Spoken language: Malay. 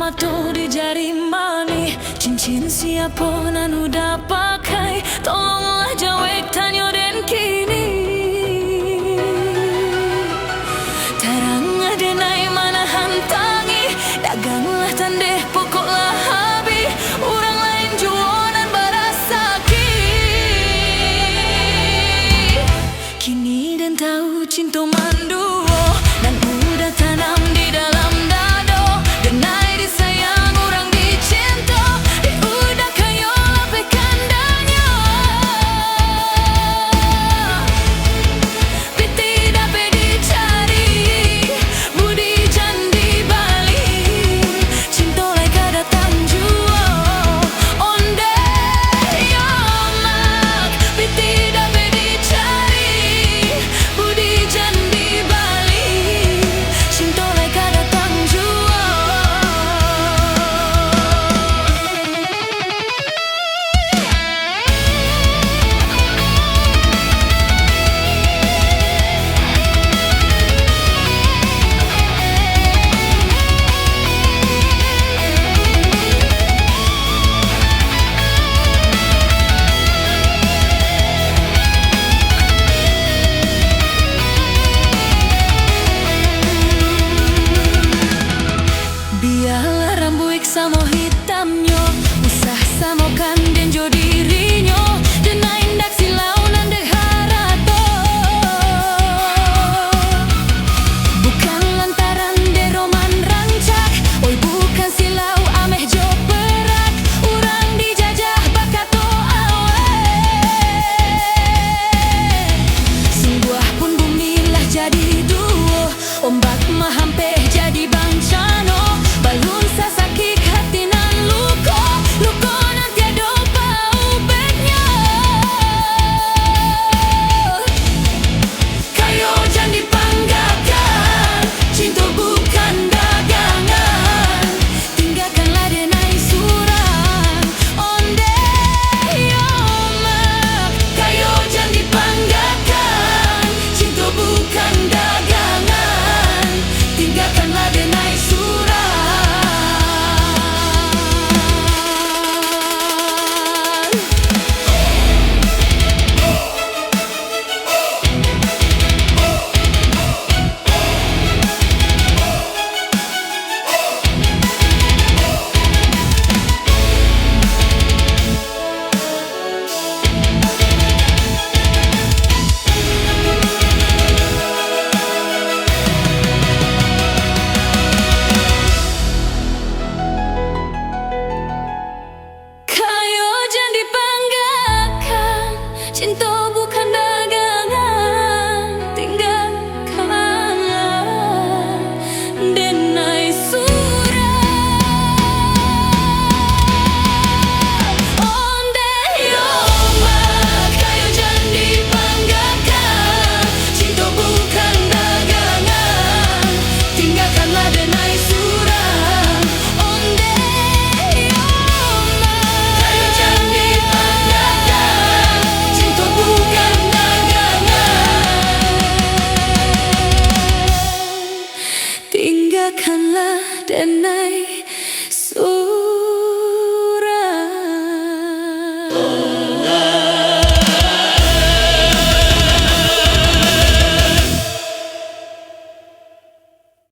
atau di jari mani. Cincin siapa nan udah pakai, tolonglah jawab tanya dan kini. Tarang ada naik mana hantangi, daganglah tandeh pokoklah habi. Orang lain jualan barasaki. Kini dan tahu cinta manduo dan udah tanam di dalam dado. Denai disayang orang dicinta, dia udah kayo lapekan danyo. Piti dapat dicari, budi jandi bali. Cinta laika datang juo, onde yomak. Piti dapat dicari, budi jandi bali. Cinta laika datang juo. Biarlah rambut sama hitamnya, usah samakan dan jo dirinya. Denai indak silau